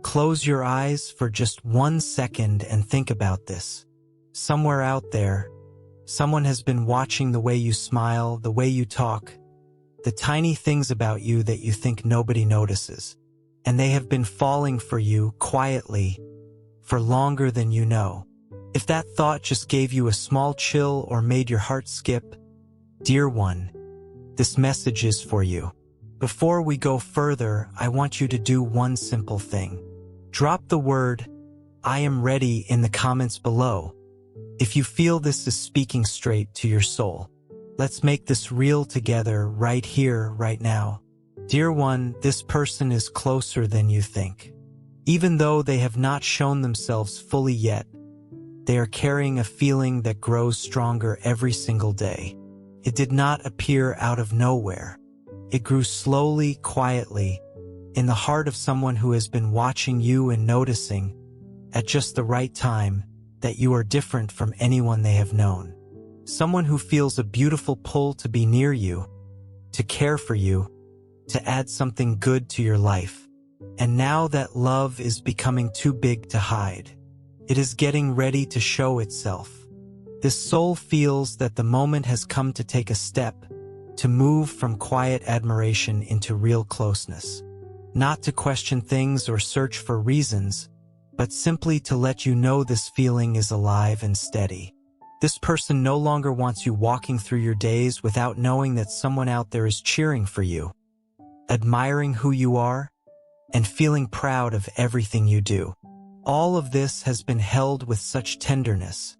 Close your eyes for just 1 second and think about this. Somewhere out there, someone has been watching the way you smile, the way you talk, the tiny things about you that you think nobody notices. And they have been falling for you quietly for longer than you know. If that thought just gave you a small chill or made your heart skip, dear one, this message is for you. Before we go further, I want you to do one simple thing. Drop the word, "I am ready," in the comments below. If you feel this is speaking straight to your soul, let's make this real together right here, right now. Dear one, this person is closer than you think. Even though they have not shown themselves fully yet, they are carrying a feeling that grows stronger every single day. It did not appear out of nowhere. It grew slowly, quietly, in the heart of someone who has been watching you and noticing, at just the right time, that you are different from anyone they have known. Someone who feels a beautiful pull to be near you, to care for you, to add something good to your life. And now that love is becoming too big to hide. It is getting ready to show itself. This soul feels that the moment has come to take a step, to move from quiet admiration into real closeness. Not to question things or search for reasons, but simply to let you know this feeling is alive and steady. This person no longer wants you walking through your days without knowing that someone out there is cheering for you, admiring who you are, and feeling proud of everything you do. All of this has been held with such tenderness,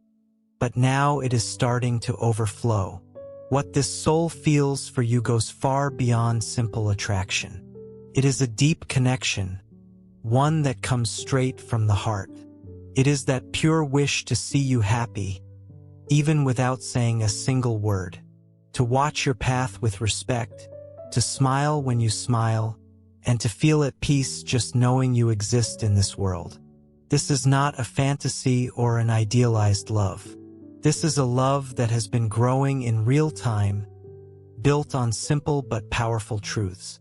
but now it is starting to overflow. What this soul feels for you goes far beyond simple attraction. It is a deep connection, one that comes straight from the heart. It is that pure wish to see you happy, even without saying a single word, to watch your path with respect, to smile when you smile, and to feel at peace just knowing you exist in this world. This is not a fantasy or an idealized love. This is a love that has been growing in real time, built on simple but powerful truths.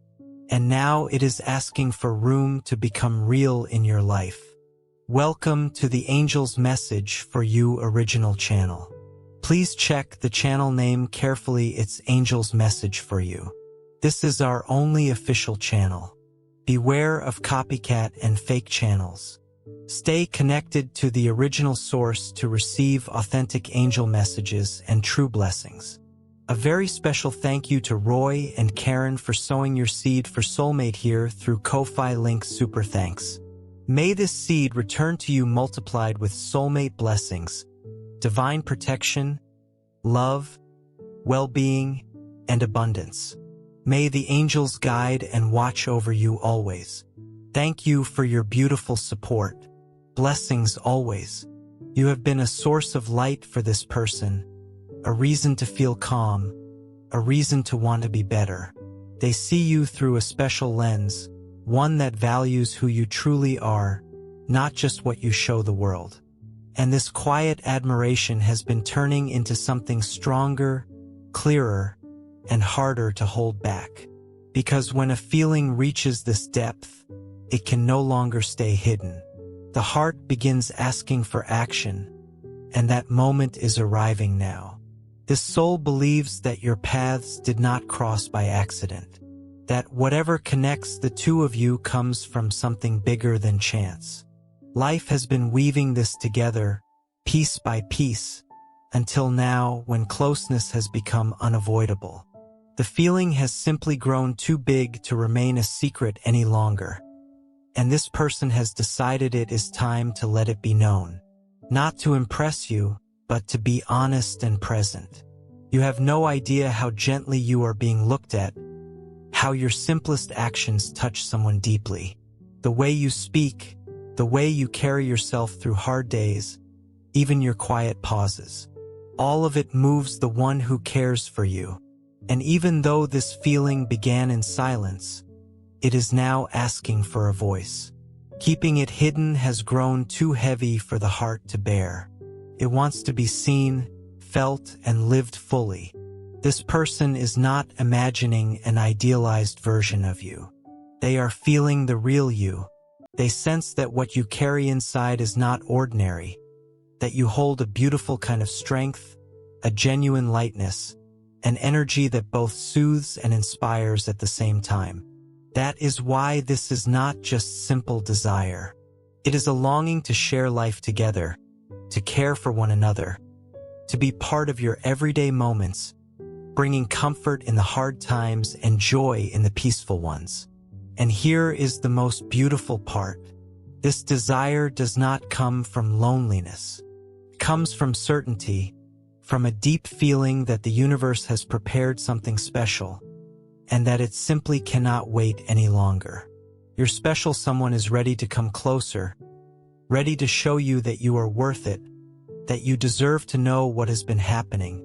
And now it is asking for room to become real in your life. Welcome to the Angel's Message for You original channel. Please check the channel name carefully. It's Angel's Message for You. This is our only official channel. Beware of copycat and fake channels. Stay connected to the original source to receive authentic angel messages and true blessings. A very special thank you to Roy and Karen for sowing your seed for Soulmate here through Ko-Fi link. Super thanks. May this seed return to you multiplied with soulmate blessings, divine protection, love, well-being, and abundance. May the angels guide and watch over you always. Thank you for your beautiful support. Blessings always. You have been a source of light for this person, a reason to feel calm, a reason to want to be better. They see you through a special lens, one that values who you truly are, not just what you show the world. And this quiet admiration has been turning into something stronger, clearer, and harder to hold back. Because when a feeling reaches this depth, it can no longer stay hidden. The heart begins asking for action, and that moment is arriving now. This soul believes that your paths did not cross by accident, that whatever connects the two of you comes from something bigger than chance. Life has been weaving this together, piece by piece, until now when closeness has become unavoidable. The feeling has simply grown too big to remain a secret any longer, and this person has decided it is time to let it be known. Not to impress you, but to be honest and present. You have no idea how gently you are being looked at, how your simplest actions touch someone deeply. The way you speak, the way you carry yourself through hard days, even your quiet pauses. All of it moves the one who cares for you. And even though this feeling began in silence, it is now asking for a voice. Keeping it hidden has grown too heavy for the heart to bear. It wants to be seen, felt, and lived fully. This person is not imagining an idealized version of you. They are feeling the real you, They sense that what you carry inside is not ordinary, that you hold a beautiful kind of strength, a genuine lightness, an energy that both soothes and inspires at the same time. That is why this is not just simple desire. It is a longing to share life together, to care for one another, to be part of your everyday moments, bringing comfort in the hard times and joy in the peaceful ones. And here is the most beautiful part. This desire does not come from loneliness. It comes from certainty, from a deep feeling that the universe has prepared something special, and that it simply cannot wait any longer. Your special someone is ready to come closer, ready to show you that you are worth it, that you deserve to know what has been happening,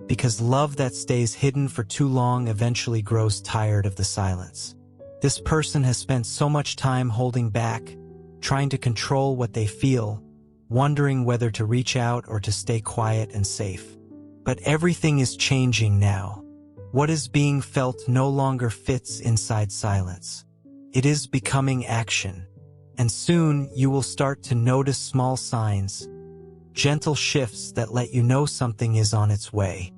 because love that stays hidden for too long eventually grows tired of the silence. This person has spent so much time holding back, trying to control what they feel, wondering whether to reach out or to stay quiet and safe. But everything is changing now. What is being felt no longer fits inside silence. It is becoming action. And soon you will start to notice small signs, gentle shifts that let you know something is on its way.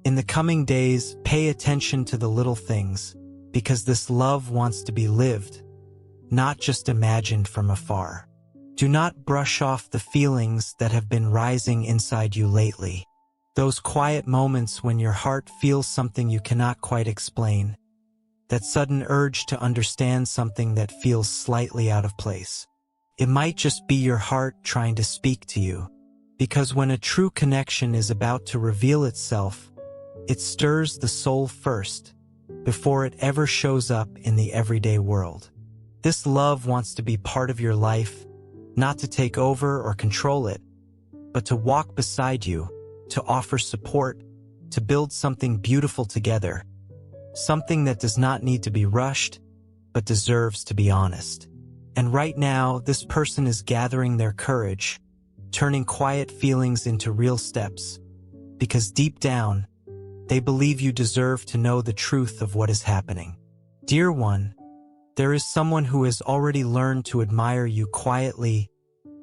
In the coming days, pay attention to the little things, because this love wants to be lived, not just imagined from afar. Do not brush off the feelings that have been rising inside you lately. Those quiet moments when your heart feels something you cannot quite explain. That sudden urge to understand something that feels slightly out of place. It might just be your heart trying to speak to you. Because when a true connection is about to reveal itself, it stirs the soul first, before it ever shows up in the everyday world. This love wants to be part of your life, not to take over or control it, but to walk beside you, to offer support, to build something beautiful together, something that does not need to be rushed, but deserves to be honest. And right now, this person is gathering their courage, turning quiet feelings into real steps, because deep down, they believe you deserve to know the truth of what is happening. Dear one, there is someone who has already learned to admire you quietly,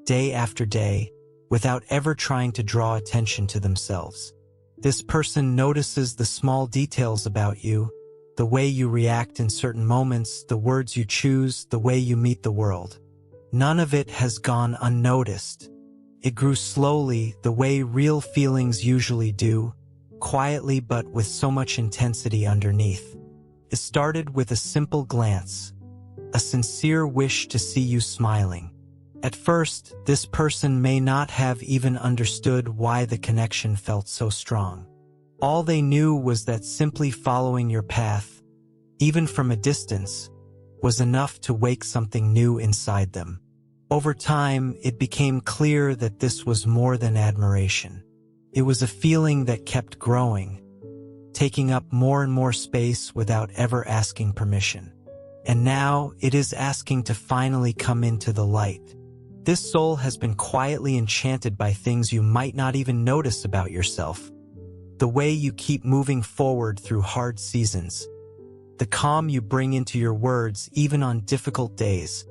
day after day, without ever trying to draw attention to themselves. This person notices the small details about you, the way you react in certain moments, the words you choose, the way you meet the world. None of it has gone unnoticed. It grew slowly, the way real feelings usually do, quietly but with so much intensity underneath. It started with a simple glance, a sincere wish to see you smiling. At first, this person may not have even understood why the connection felt so strong. All they knew was that simply following your path, even from a distance, was enough to wake something new inside them. Over time, it became clear that this was more than admiration. It was a feeling that kept growing, taking up more and more space without ever asking permission. And now, it is asking to finally come into the light. This soul has been quietly enchanted by things you might not even notice about yourself. The way you keep moving forward through hard seasons. The calm you bring into your words even on difficult days.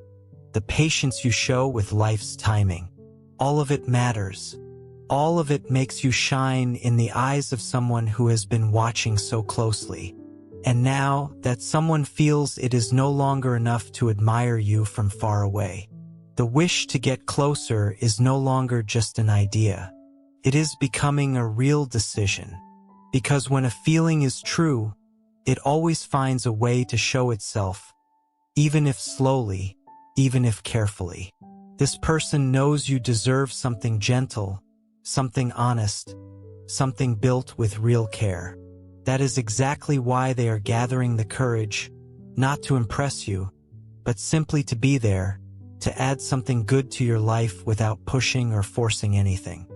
The patience you show with life's timing. All of it matters. All of it makes you shine in the eyes of someone who has been watching so closely. And now that someone feels it is no longer enough to admire you from far away. The wish to get closer is no longer just an idea. It is becoming a real decision. Because when a feeling is true, it always finds a way to show itself, even if slowly, even if carefully. This person knows you deserve something gentle, something honest, something built with real care. That is exactly why they are gathering the courage, not to impress you, but simply to be there, to add something good to your life without pushing or forcing anything.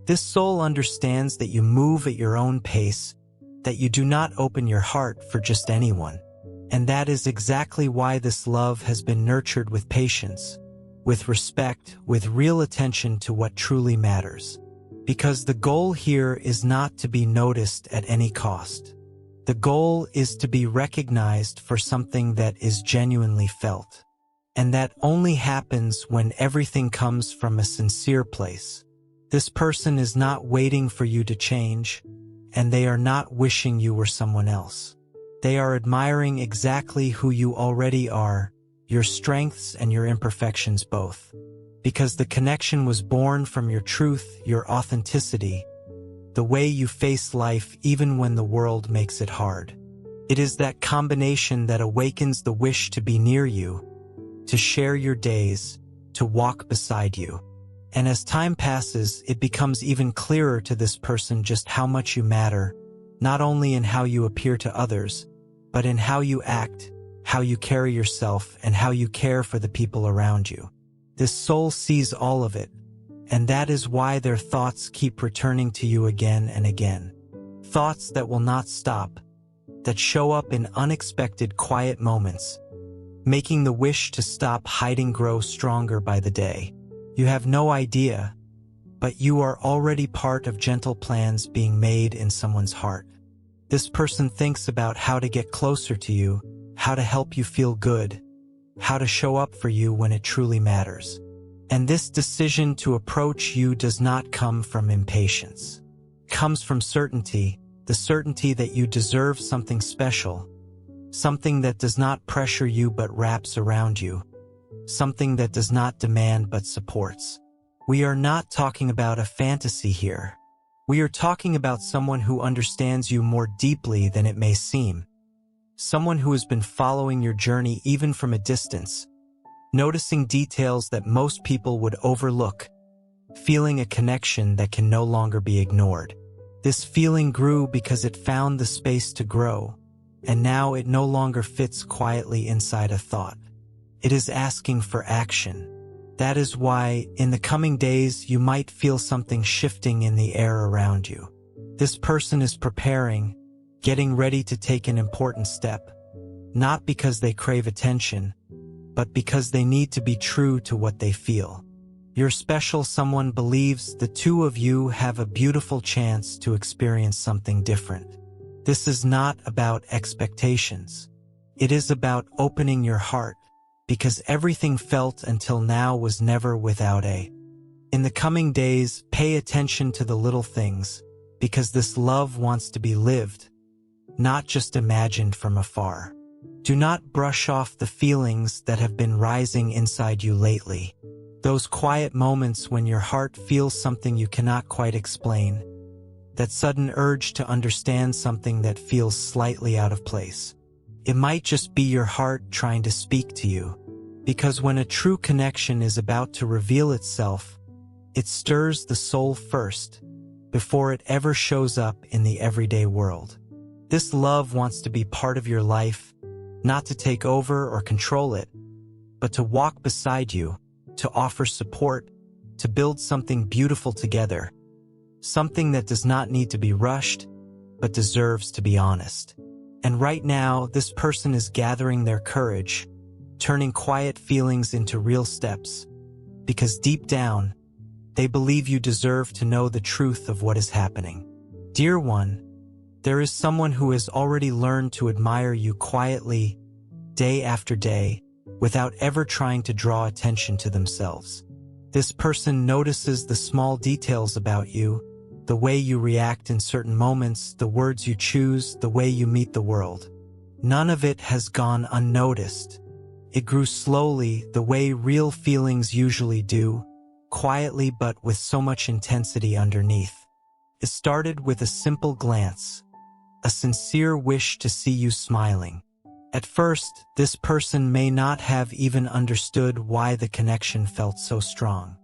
This soul understands that you move at your own pace, that you do not open your heart for just anyone. And that is exactly why this love has been nurtured with patience, with respect, with real attention to what truly matters. Because the goal here is not to be noticed at any cost. The goal is to be recognized for something that is genuinely felt. And that only happens when everything comes from a sincere place. This person is not waiting for you to change, and they are not wishing you were someone else. They are admiring exactly who you already are, your strengths and your imperfections both. Because the connection was born from your truth, your authenticity, the way you face life even when the world makes it hard. It is that combination that awakens the wish to be near you, to share your days, to walk beside you. And as time passes, it becomes even clearer to this person just how much you matter, not only in how you appear to others, but in how you act, how you carry yourself, and how you care for the people around you. This soul sees all of it, and that is why their thoughts keep returning to you again and again. Thoughts that will not stop, that show up in unexpected quiet moments, making the wish to stop hiding grow stronger by the day. You have no idea, but you are already part of gentle plans being made in someone's heart. This person thinks about how to get closer to you, how to help you feel good, how to show up for you when it truly matters. And this decision to approach you does not come from impatience. It comes from certainty, the certainty that you deserve something special, something that does not pressure you but wraps around you, something that does not demand but supports. We are not talking about a fantasy here. We are talking about someone who understands you more deeply than it may seem. Someone who has been following your journey even from a distance, noticing details that most people would overlook, feeling a connection that can no longer be ignored. This feeling grew because it found the space to grow, and now it no longer fits quietly inside a thought. It is asking for action. That is why, in the coming days, you might feel something shifting in the air around you. This person is preparing, getting ready to take an important step, not because they crave attention, but because they need to be true to what they feel. Your special someone believes the two of you have a beautiful chance to experience something different. This is not about expectations. It is about opening your heart, because everything felt until now was never without a. In the coming days, pay attention to the little things, because this love wants to be lived, not just imagined from afar. Do not brush off the feelings that have been rising inside you lately. Those quiet moments when your heart feels something you cannot quite explain. That sudden urge to understand something that feels slightly out of place. It might just be your heart trying to speak to you. Because when a true connection is about to reveal itself, it stirs the soul first, before it ever shows up in the everyday world. This love wants to be part of your life, not to take over or control it, but to walk beside you, to offer support, to build something beautiful together. Something that does not need to be rushed, but deserves to be honest. And right now, this person is gathering their courage, turning quiet feelings into real steps, because deep down, they believe you deserve to know the truth of what is happening. Dear one, there is someone who has already learned to admire you quietly, day after day, without ever trying to draw attention to themselves. This person notices the small details about you, the way you react in certain moments, the words you choose, the way you meet the world. None of it has gone unnoticed. It grew slowly, the way real feelings usually do, quietly but with so much intensity underneath. It started with a simple glance, a sincere wish to see you smiling. At first, this person may not have even understood why the connection felt so strong.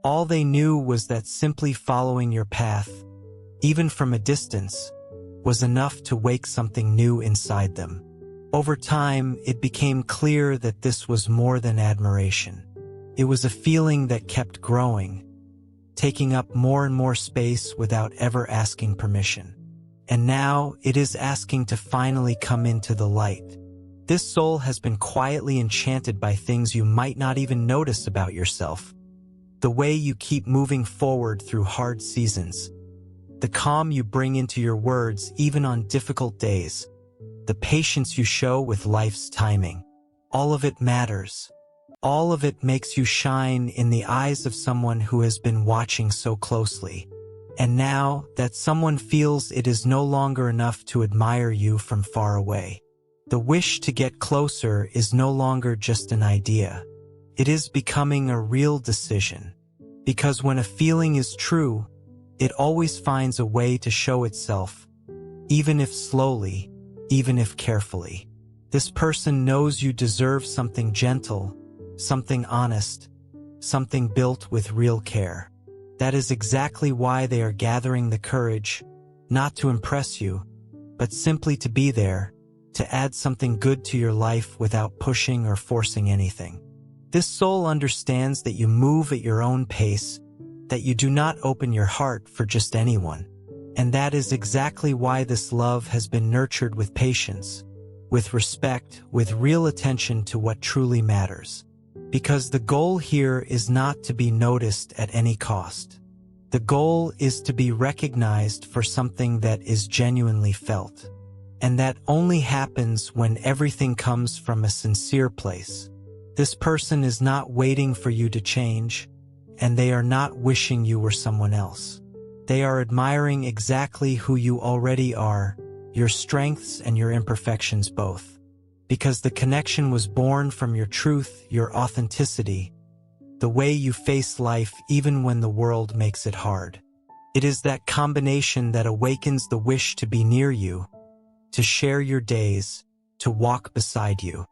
All they knew was that simply following your path, even from a distance, was enough to wake something new inside them. Over time, it became clear that this was more than admiration. It was a feeling that kept growing, taking up more and more space without ever asking permission. And now, it is asking to finally come into the light. This soul has been quietly enchanted by things you might not even notice about yourself. The way you keep moving forward through hard seasons. The calm you bring into your words even on difficult days. The patience you show with life's timing. All of it matters. All of it makes you shine in the eyes of someone who has been watching so closely. And now that someone feels it is no longer enough to admire you from far away. The wish to get closer is no longer just an idea. It is becoming a real decision. Because when a feeling is true, it always finds a way to show itself, even if slowly, even if carefully. This person knows you deserve something gentle, something honest, something built with real care. That is exactly why they are gathering the courage, not to impress you, but simply to be there, to add something good to your life without pushing or forcing anything. This soul understands that you move at your own pace, that you do not open your heart for just anyone. And that is exactly why this love has been nurtured with patience, with respect, with real attention to what truly matters. Because the goal here is not to be noticed at any cost. The goal is to be recognized for something that is genuinely felt. And that only happens when everything comes from a sincere place. This person is not waiting for you to change, and they are not wishing you were someone else. They are admiring exactly who you already are, your strengths and your imperfections both. Because the connection was born from your truth, your authenticity, the way you face life even when the world makes it hard. It is that combination that awakens the wish to be near you, to share your days, to walk beside you.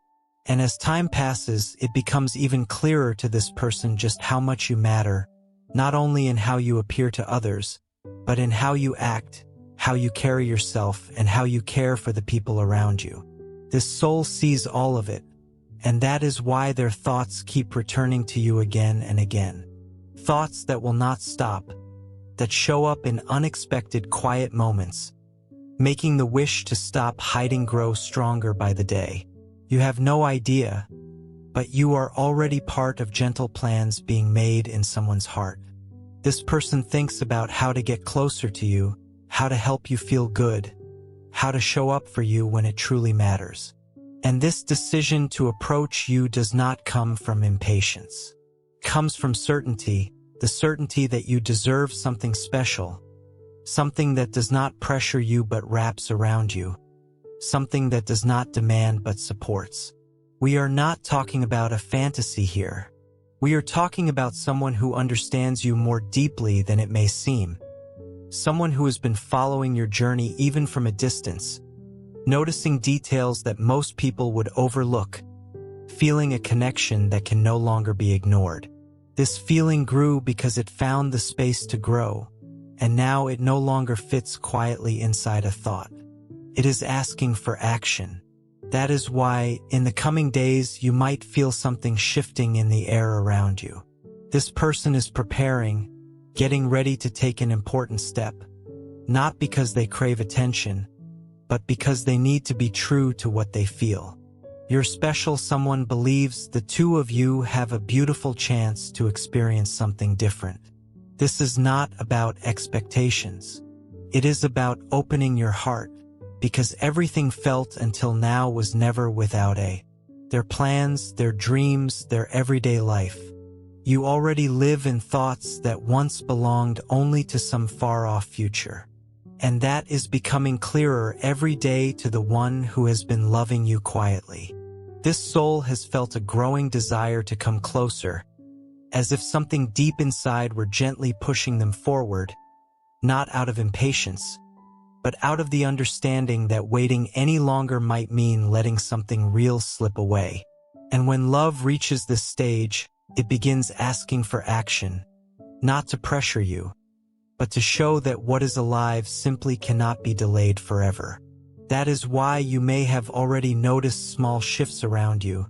And as time passes, it becomes even clearer to this person just how much you matter, not only in how you appear to others, but in how you act, how you carry yourself, and how you care for the people around you. This soul sees all of it, and that is why their thoughts keep returning to you again and again. Thoughts that will not stop, that show up in unexpected quiet moments, making the wish to stop hiding grow stronger by the day. You have no idea, but you are already part of gentle plans being made in someone's heart. This person thinks about how to get closer to you, how to help you feel good, how to show up for you when it truly matters. And this decision to approach you does not come from impatience. It comes from certainty, the certainty that you deserve something special, something that does not pressure you but wraps around you, something that does not demand but supports. We are not talking about a fantasy here. We are talking about someone who understands you more deeply than it may seem. Someone who has been following your journey even from a distance, noticing details that most people would overlook, feeling a connection that can no longer be ignored. This feeling grew because it found the space to grow, and now it no longer fits quietly inside a thought. It is asking for action. That is why, in the coming days, you might feel something shifting in the air around you. This person is preparing, getting ready to take an important step, not because they crave attention, but because they need to be true to what they feel. Your special someone believes the two of you have a beautiful chance to experience something different. This is not about expectations. It is about opening your heart, because everything felt until now was never without their plans, their dreams, their everyday life. You already live in thoughts that once belonged only to some far-off future. And that is becoming clearer every day to the one who has been loving you quietly. This soul has felt a growing desire to come closer, as if something deep inside were gently pushing them forward, not out of impatience, but out of the understanding that waiting any longer might mean letting something real slip away. And when love reaches this stage, it begins asking for action, not to pressure you, but to show that what is alive simply cannot be delayed forever. That is why you may have already noticed small shifts around you,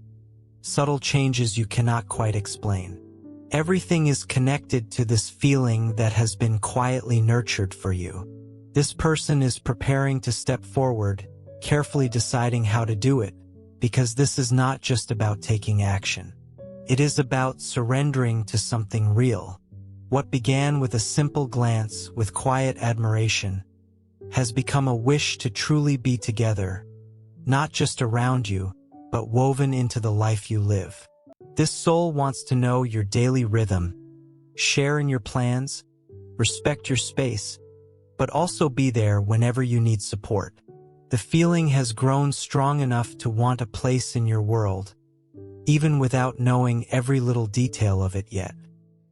subtle changes you cannot quite explain. Everything is connected to this feeling that has been quietly nurtured for you. This person is preparing to step forward, carefully deciding how to do it, because this is not just about taking action. It is about surrendering to something real. What began with a simple glance, with quiet admiration, has become a wish to truly be together, not just around you, but woven into the life you live. This soul wants to know your daily rhythm, share in your plans, respect your space, but also be there whenever you need support. The feeling has grown strong enough to want a place in your world, even without knowing every little detail of it yet.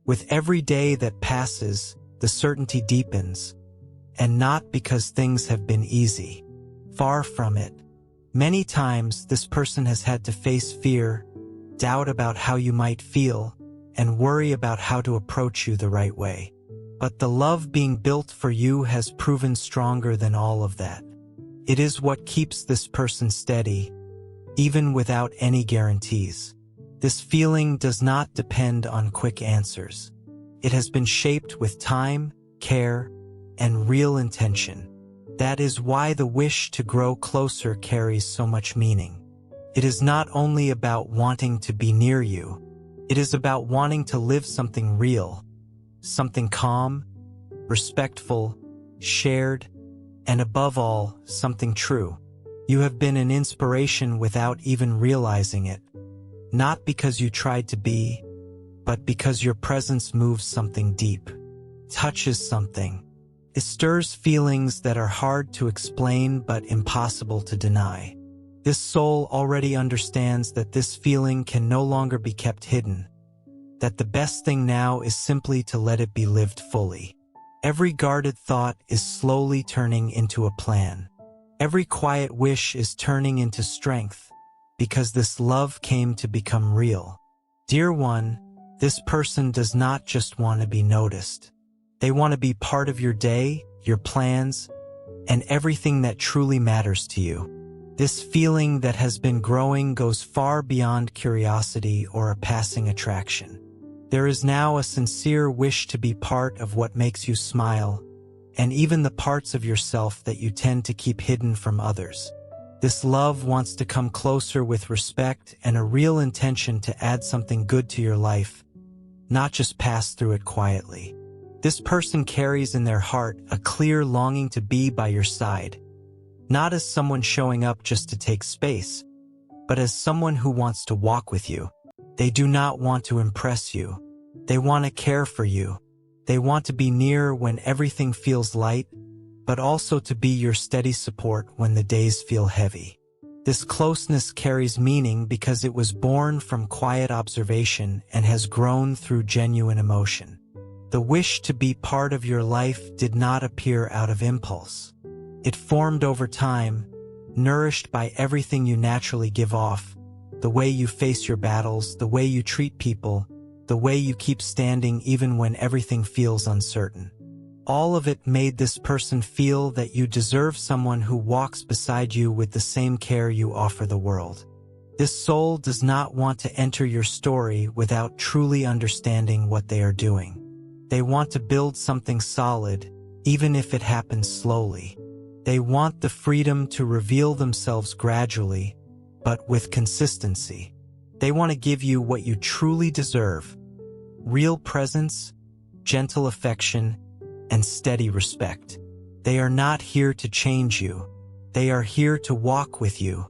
With every day that passes, the certainty deepens, and not because things have been easy. Far from it. Many times this person has had to face fear, doubt about how you might feel, and worry about how to approach you the right way. But the love being built for you has proven stronger than all of that. It is what keeps this person steady, even without any guarantees. This feeling does not depend on quick answers. It has been shaped with time, care, and real intention. That is why the wish to grow closer carries so much meaning. It is not only about wanting to be near you. It is about wanting to live something real, something calm, respectful, shared, and above all, something true. You have been an inspiration without even realizing it, not because you tried to be, but because your presence moves something deep, touches something. It stirs feelings that are hard to explain but impossible to deny. This soul already understands that this feeling can no longer be kept hidden, that the best thing now is simply to let it be lived fully. Every guarded thought is slowly turning into a plan. Every quiet wish is turning into strength, because this love came to become real. Dear one, this person does not just want to be noticed. They want to be part of your day, your plans, and everything that truly matters to you. This feeling that has been growing goes far beyond curiosity or a passing attraction. There is now a sincere wish to be part of what makes you smile, and even the parts of yourself that you tend to keep hidden from others. This love wants to come closer with respect and a real intention to add something good to your life, not just pass through it quietly. This person carries in their heart a clear longing to be by your side, not as someone showing up just to take space, but as someone who wants to walk with you. They do not want to impress you. They want to care for you. They want to be near when everything feels light, but also to be your steady support when the days feel heavy. This closeness carries meaning because it was born from quiet observation and has grown through genuine emotion. The wish to be part of your life did not appear out of impulse. It formed over time, nourished by everything you naturally give off, the way you face your battles, the way you treat people, the way you keep standing even when everything feels uncertain. All of it made this person feel that you deserve someone who walks beside you with the same care you offer the world. This soul does not want to enter your story without truly understanding what they are doing. They want to build something solid, even if it happens slowly. They want the freedom to reveal themselves gradually, but with consistency. They want to give you what you truly deserve: real presence, gentle affection, and steady respect. They are not here to change you. They are here to walk with you.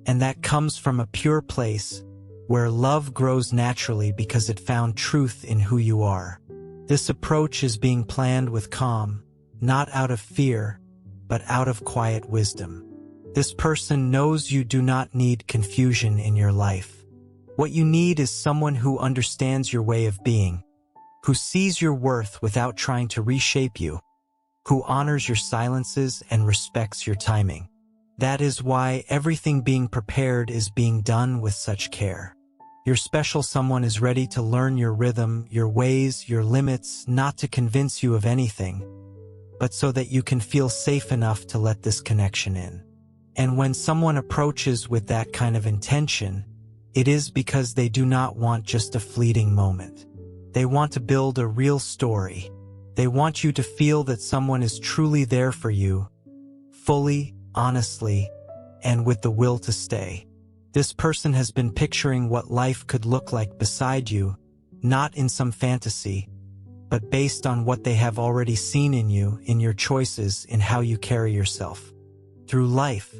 And that comes from a pure place where love grows naturally because it found truth in who you are. This approach is being planned with calm, not out of fear, but out of quiet wisdom. This person knows you do not need confusion in your life. What you need is someone who understands your way of being, who sees your worth without trying to reshape you, who honors your silences and respects your timing. That is why everything being prepared is being done with such care. Your special someone is ready to learn your rhythm, your ways, your limits, not to convince you of anything, but so that you can feel safe enough to let this connection in. And when someone approaches with that kind of intention, it is because they do not want just a fleeting moment. They want to build a real story. They want you to feel that someone is truly there for you, fully, honestly, and with the will to stay. This person has been picturing what life could look like beside you, not in some fantasy, but based on what they have already seen in you, in your choices, in how you carry yourself through life.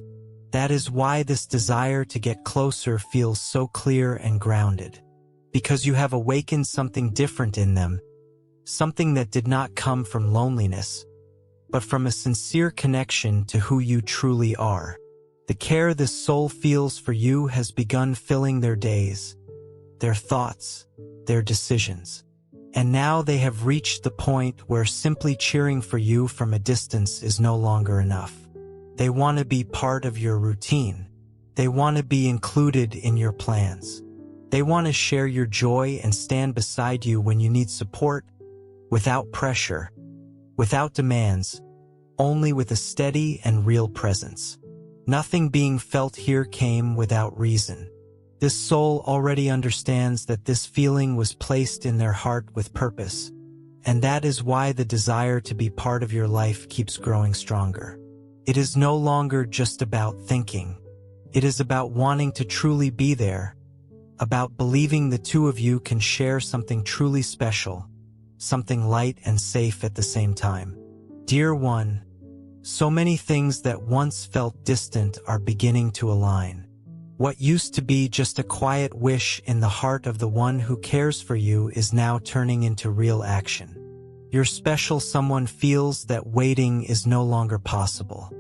That is why this desire to get closer feels so clear and grounded. because you have awakened something different in them, something that did not come from loneliness, but from a sincere connection to who you truly are. The care this soul feels for you has begun filling their days, their thoughts, their decisions. And now they have reached the point where simply cheering for you from a distance is no longer enough. They want to be part of your routine. They want to be included in your plans. They want to share your joy and stand beside you when you need support, without pressure, without demands, only with a steady and real presence. Nothing being felt here came without reason. This soul already understands that this feeling was placed in their heart with purpose, and that is why the desire to be part of your life keeps growing stronger. It is no longer just about thinking. It is about wanting to truly be there, about believing the two of you can share something truly special, something light and safe at the same time. Dear one, so many things that once felt distant are beginning to align. What used to be just a quiet wish in the heart of the one who cares for you is now turning into real action. Your special someone feels that waiting is no longer possible.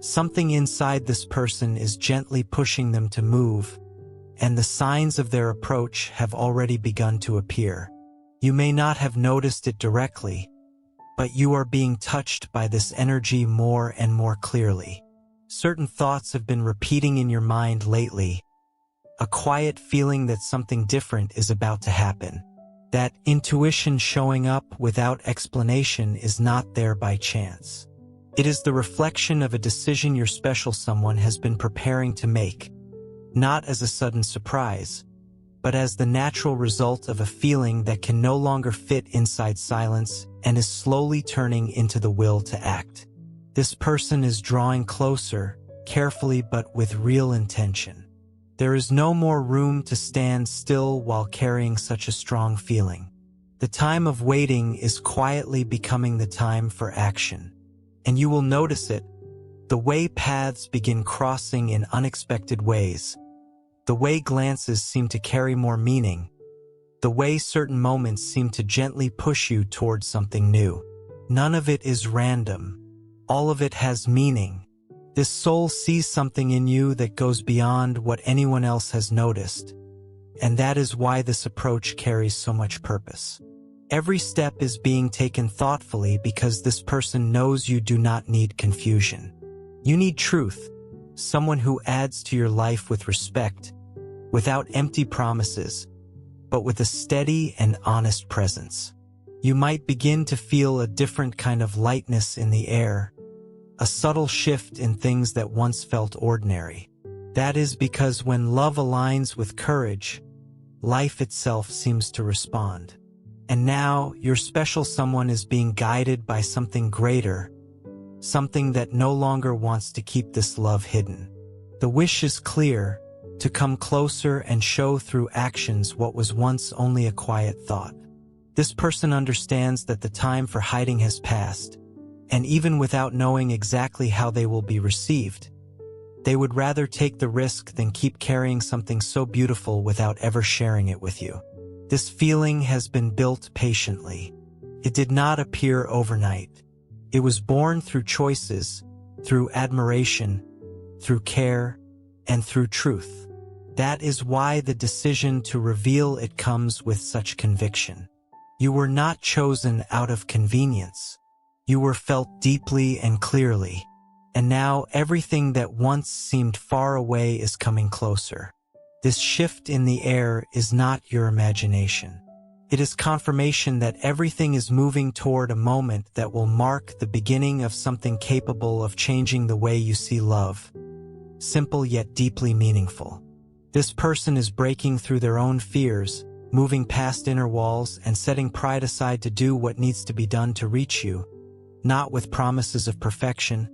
Something inside this person is gently pushing them to move, and the signs of their approach have already begun to appear. You may not have noticed it directly, but you are being touched by this energy more and more clearly. Certain thoughts have been repeating in your mind lately, a quiet feeling that something different is about to happen. That intuition showing up without explanation is not there by chance. It is the reflection of a decision your special someone has been preparing to make, not as a sudden surprise, but as the natural result of a feeling that can no longer fit inside silence and is slowly turning into the will to act. This person is drawing closer, carefully but with real intention. There is no more room to stand still while carrying such a strong feeling. The time of waiting is quietly becoming the time for action. And you will notice it, the way paths begin crossing in unexpected ways, the way glances seem to carry more meaning, the way certain moments seem to gently push you towards something new. None of it is random. All of it has meaning. This soul sees something in you that goes beyond what anyone else has noticed, and that is why this approach carries so much purpose. Every step is being taken thoughtfully because this person knows you do not need confusion. You need truth, someone who adds to your life with respect, without empty promises, but with a steady and honest presence. You might begin to feel a different kind of lightness in the air, a subtle shift in things that once felt ordinary. That is because when love aligns with courage, life itself seems to respond. And now, your special someone is being guided by something greater, something that no longer wants to keep this love hidden. The wish is clear, to come closer and show through actions what was once only a quiet thought. This person understands that the time for hiding has passed, and even without knowing exactly how they will be received, they would rather take the risk than keep carrying something so beautiful without ever sharing it with you. This feeling has been built patiently. It did not appear overnight. It was born through choices, through admiration, through care, and through truth. That is why the decision to reveal it comes with such conviction. You were not chosen out of convenience. You were felt deeply and clearly. And now everything that once seemed far away is coming closer. This shift in the air is not your imagination. It is confirmation that everything is moving toward a moment that will mark the beginning of something capable of changing the way you see love. Simple yet deeply meaningful. This person is breaking through their own fears, moving past inner walls and setting pride aside to do what needs to be done to reach you, not with promises of perfection,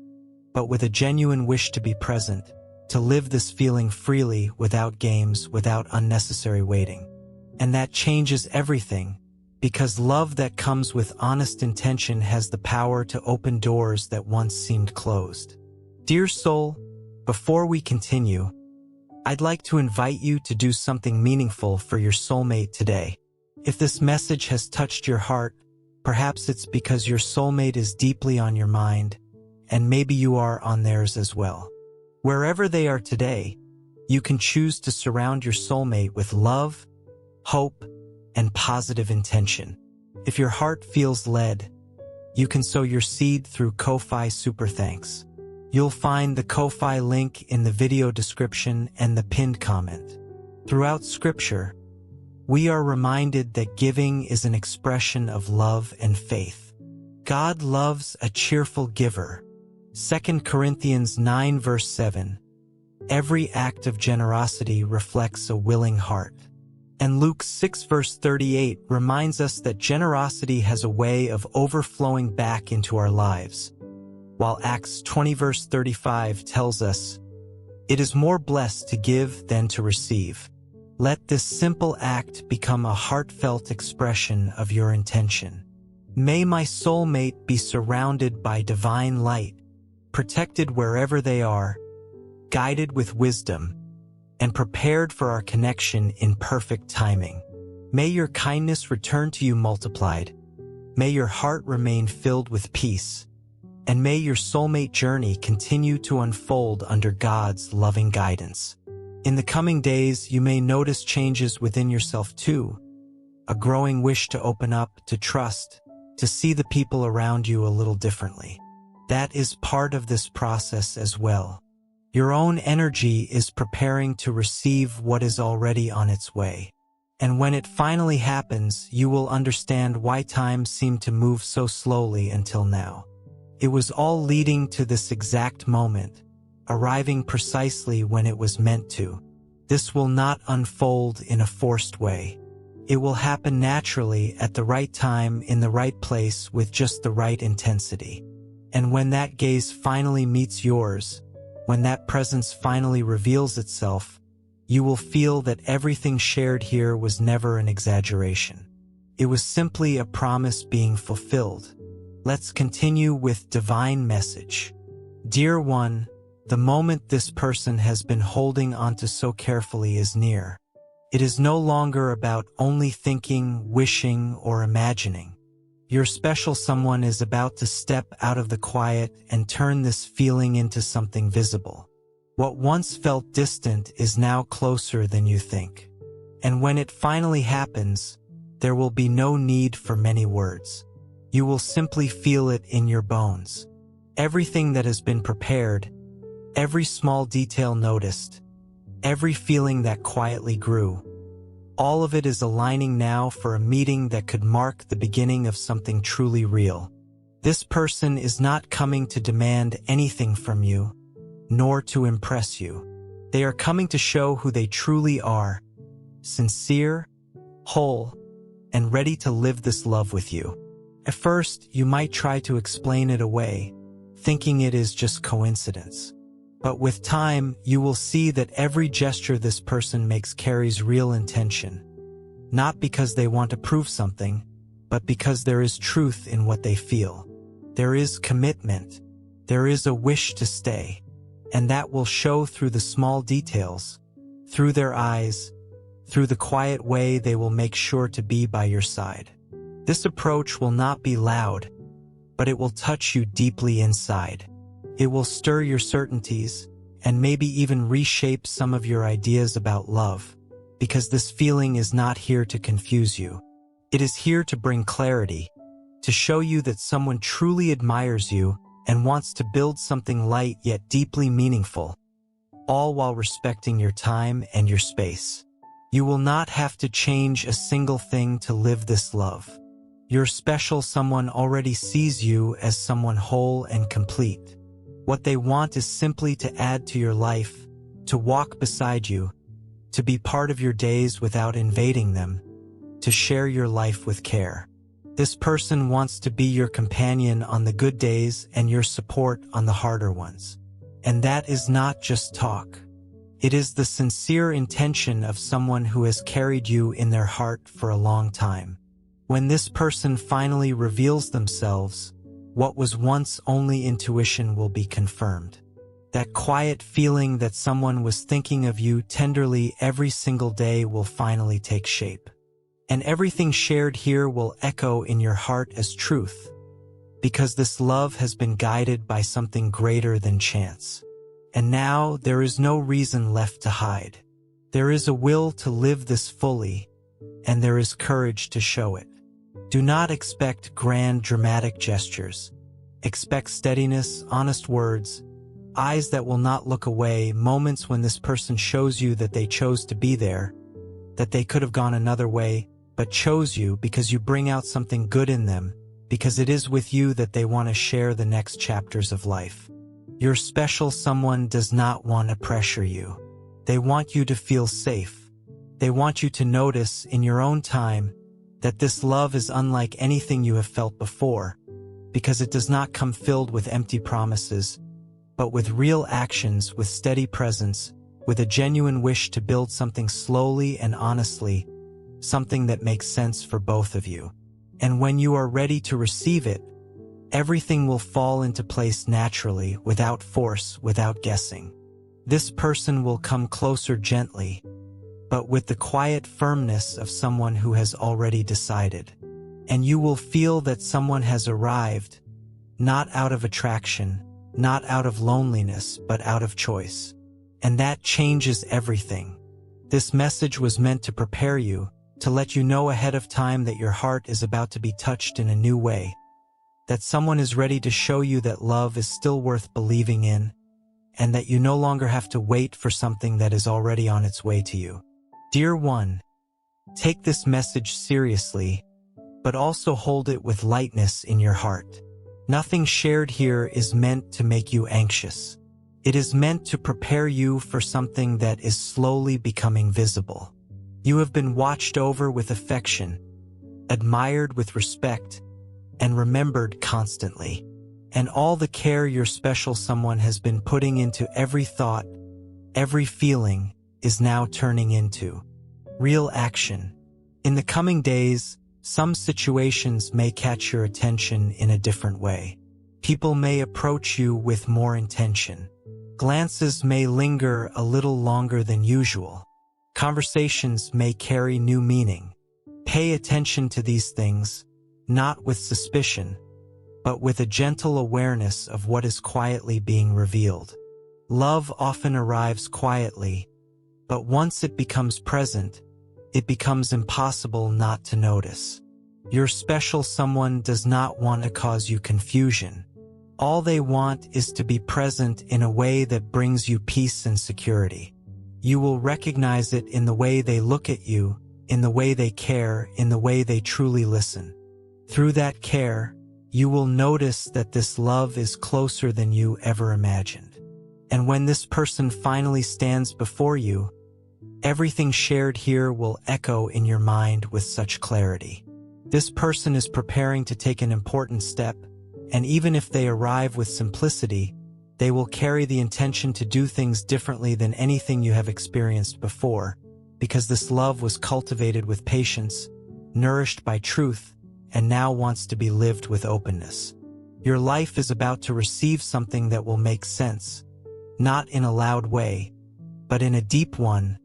but with a genuine wish to be present, to live this feeling freely without games, without unnecessary waiting. And that changes everything, because love that comes with honest intention has the power to open doors that once seemed closed. Dear soul, before we continue, I'd like to invite you to do something meaningful for your soulmate today. If this message has touched your heart, perhaps it's because your soulmate is deeply on your mind, and maybe you are on theirs as well. Wherever they are today, you can choose to surround your soulmate with love, hope, and positive intention. If your heart feels led, you can sow your seed through Ko-Fi Super Thanks. You'll find the Ko-Fi link in the video description and the pinned comment. Throughout Scripture, we are reminded that giving is an expression of love and faith. God loves a cheerful giver. 2 Corinthians 9 verse 7. Every act of generosity reflects a willing heart. And Luke 6 verse 38 reminds us that generosity has a way of overflowing back into our lives, while Acts 20 verse 35 tells us, "It is more blessed to give than to receive." Let this simple act become a heartfelt expression of your intention. May my soulmate be surrounded by divine light, protected wherever they are, guided with wisdom, and prepared for our connection in perfect timing. May your kindness return to you multiplied. May your heart remain filled with peace. And may your soulmate journey continue to unfold under God's loving guidance. In the coming days, you may notice changes within yourself too. A growing wish to open up, to trust, to see the people around you a little differently. That is part of this process as well. Your own energy is preparing to receive what is already on its way. And when it finally happens, you will understand why time seemed to move so slowly until now. It was all leading to this exact moment, arriving precisely when it was meant to. This will not unfold in a forced way. It will happen naturally at the right time in the right place with just the right intensity. And when that gaze finally meets yours, when that presence finally reveals itself, you will feel that everything shared here was never an exaggeration. It was simply a promise being fulfilled. Let's continue with divine message. Dear one, the moment this person has been holding onto so carefully is near. It is no longer about only thinking, wishing, or imagining. Your special someone is about to step out of the quiet and turn this feeling into something visible. What once felt distant is now closer than you think. And when it finally happens, there will be no need for many words. You will simply feel it in your bones. Everything that has been prepared, every small detail noticed, every feeling that quietly grew, all of it is aligning now for a meeting that could mark the beginning of something truly real. This person is not coming to demand anything from you, nor to impress you. They are coming to show who they truly are, sincere, whole, and ready to live this love with you. At first, you might try to explain it away, thinking it is just coincidence. But with time, you will see that every gesture this person makes carries real intention. Not because they want to prove something, but because there is truth in what they feel. There is commitment. There is a wish to stay. And that will show through the small details, through their eyes, through the quiet way they will make sure to be by your side. This approach will not be loud, but it will touch you deeply inside. It will stir your certainties and maybe even reshape some of your ideas about love, because this feeling is not here to confuse you. It is here to bring clarity, to show you that someone truly admires you and wants to build something light yet deeply meaningful, all while respecting your time and your space. You will not have to change a single thing to live this love. Your special someone already sees you as someone whole and complete. What they want is simply to add to your life, to walk beside you, to be part of your days without invading them, to share your life with care. This person wants to be your companion on the good days and your support on the harder ones. And that is not just talk. It is the sincere intention of someone who has carried you in their heart for a long time. When this person finally reveals themselves, what was once only intuition will be confirmed. That quiet feeling that someone was thinking of you tenderly every single day will finally take shape. And everything shared here will echo in your heart as truth, because this love has been guided by something greater than chance. And now there is no reason left to hide. There is a will to live this fully, and there is courage to show it. Do not expect grand dramatic gestures. Expect steadiness, honest words, eyes that will not look away, moments when this person shows you that they chose to be there, that they could have gone another way, but chose you because you bring out something good in them, because it is with you that they want to share the next chapters of life. Your special someone does not want to pressure you. They want you to feel safe. They want you to notice in your own time that this love is unlike anything you have felt before, because it does not come filled with empty promises, but with real actions, with steady presence, with a genuine wish to build something slowly and honestly, something that makes sense for both of you. And when you are ready to receive it, everything will fall into place naturally, without force, without guessing. This person will come closer gently, but with the quiet firmness of someone who has already decided. And you will feel that someone has arrived, not out of attraction, not out of loneliness, but out of choice. And that changes everything. This message was meant to prepare you, to let you know ahead of time that your heart is about to be touched in a new way, that someone is ready to show you that love is still worth believing in, and that you no longer have to wait for something that is already on its way to you. Dear one, take this message seriously, but also hold it with lightness in your heart. Nothing shared here is meant to make you anxious. It is meant to prepare you for something that is slowly becoming visible. You have been watched over with affection, admired with respect, and remembered constantly. And all the care your special someone has been putting into every thought, every feeling, is now turning into real action. In the coming days, some situations may catch your attention in a different way. People may approach you with more intention. Glances may linger a little longer than usual. Conversations may carry new meaning. Pay attention to these things, not with suspicion, but with a gentle awareness of what is quietly being revealed. Love often arrives quietly, but once it becomes present, it becomes impossible not to notice. Your special someone does not want to cause you confusion. All they want is to be present in a way that brings you peace and security. You will recognize it in the way they look at you, in the way they care, in the way they truly listen. Through that care, you will notice that this love is closer than you ever imagined. And when this person finally stands before you, everything shared here will echo in your mind with such clarity. This person is preparing to take an important step, and even if they arrive with simplicity, they will carry the intention to do things differently than anything you have experienced before, because this love was cultivated with patience, nourished by truth, and now wants to be lived with openness. Your life is about to receive something that will make sense, not in a loud way, but in a deep one,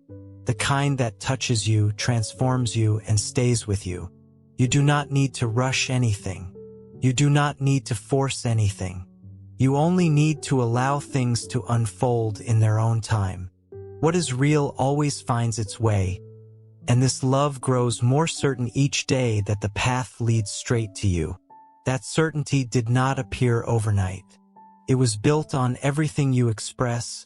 the kind that touches you, transforms you, and stays with you. You do not need to rush anything. You do not need to force anything. You only need to allow things to unfold in their own time. What is real always finds its way, and this love grows more certain each day that the path leads straight to you. That certainty did not appear overnight. It was built on everything you express,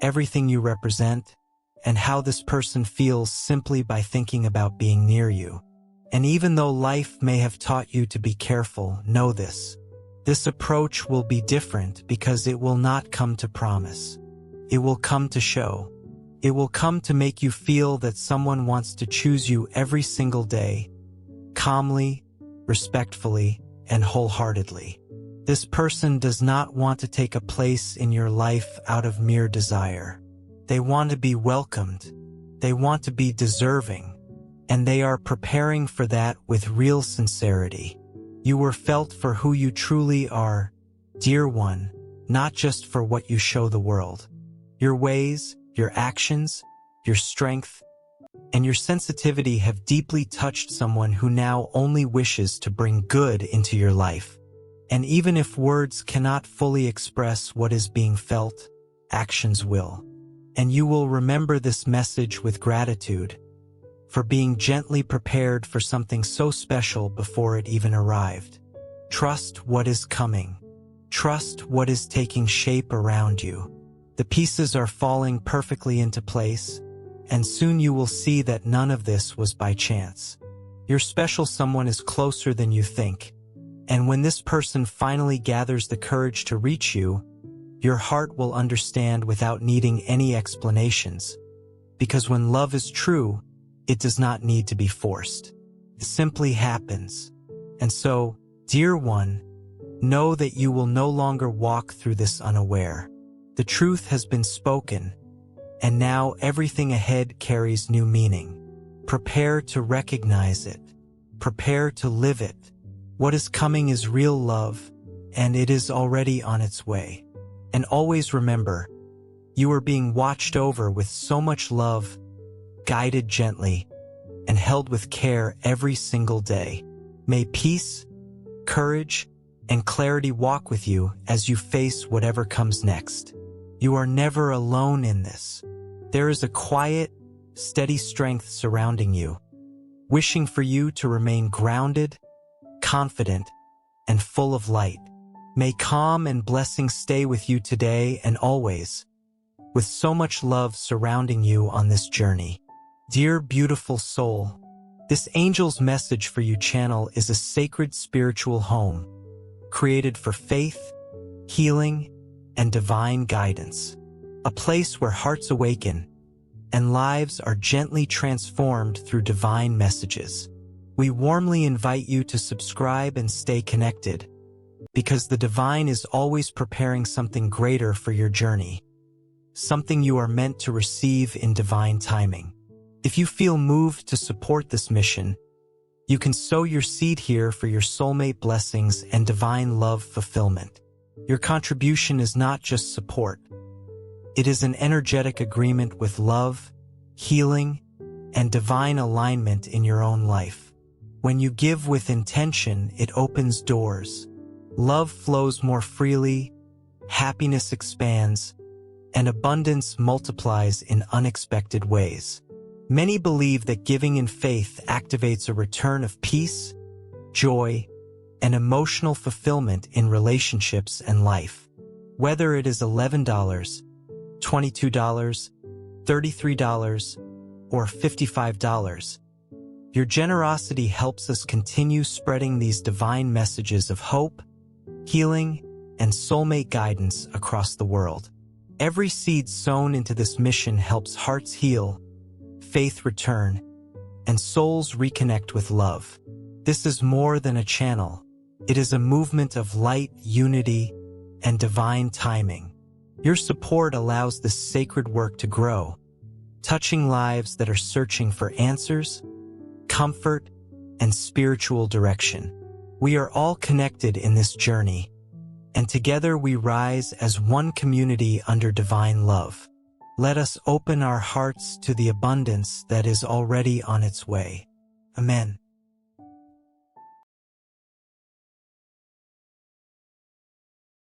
everything you represent, and how this person feels simply by thinking about being near you. And even though life may have taught you to be careful, know this. This approach will be different because it will not come to promise. It will come to show. It will come to make you feel that someone wants to choose you every single day, calmly, respectfully, and wholeheartedly. This person does not want to take a place in your life out of mere desire. They want to be welcomed. They want to be deserving. And they are preparing for that with real sincerity. You were felt for who you truly are, dear one, not just for what you show the world. Your ways, your actions, your strength, and your sensitivity have deeply touched someone who now only wishes to bring good into your life. And even if words cannot fully express what is being felt, actions will. And you will remember this message with gratitude for being gently prepared for something so special before it even arrived. Trust what is coming. Trust what is taking shape around you. The pieces are falling perfectly into place, and soon you will see that none of this was by chance. Your special someone is closer than you think, and when this person finally gathers the courage to reach you, your heart will understand without needing any explanations. Because when love is true, it does not need to be forced. It simply happens. And so, dear one, know that you will no longer walk through this unaware. The truth has been spoken, and now everything ahead carries new meaning. Prepare to recognize it. Prepare to live it. What is coming is real love, and it is already on its way. And always remember, you are being watched over with so much love, guided gently, and held with care every single day. May peace, courage, and clarity walk with you as you face whatever comes next. You are never alone in this. There is a quiet, steady strength surrounding you, wishing for you to remain grounded, confident, and full of light. May calm and blessings stay with you today and always, with so much love surrounding you on this journey. Dear beautiful soul, this angel's message for you channel is a sacred spiritual home, created for faith, healing, and divine guidance. A place where hearts awaken and lives are gently transformed through divine messages. We warmly invite you to subscribe and stay connected, because the divine is always preparing something greater for your journey, something you are meant to receive in divine timing. If you feel moved to support this mission, you can sow your seed here for your soulmate blessings and divine love fulfillment. Your contribution is not just support. It is an energetic agreement with love, healing, and divine alignment in your own life. When you give with intention, it opens doors. Love flows more freely, happiness expands, and abundance multiplies in unexpected ways. Many believe that giving in faith activates a return of peace, joy, and emotional fulfillment in relationships and life. Whether it is $11, $22, $33, or $55, your generosity helps us continue spreading these divine messages of hope, healing, and soulmate guidance across the world. Every seed sown into this mission helps hearts heal, faith return, and souls reconnect with love. This is more than a channel. It is a movement of light, unity, and divine timing. Your support allows this sacred work to grow, touching lives that are searching for answers, comfort, and spiritual direction. We are all connected in this journey, and together we rise as one community under divine love. Let us open our hearts to the abundance that is already on its way. Amen.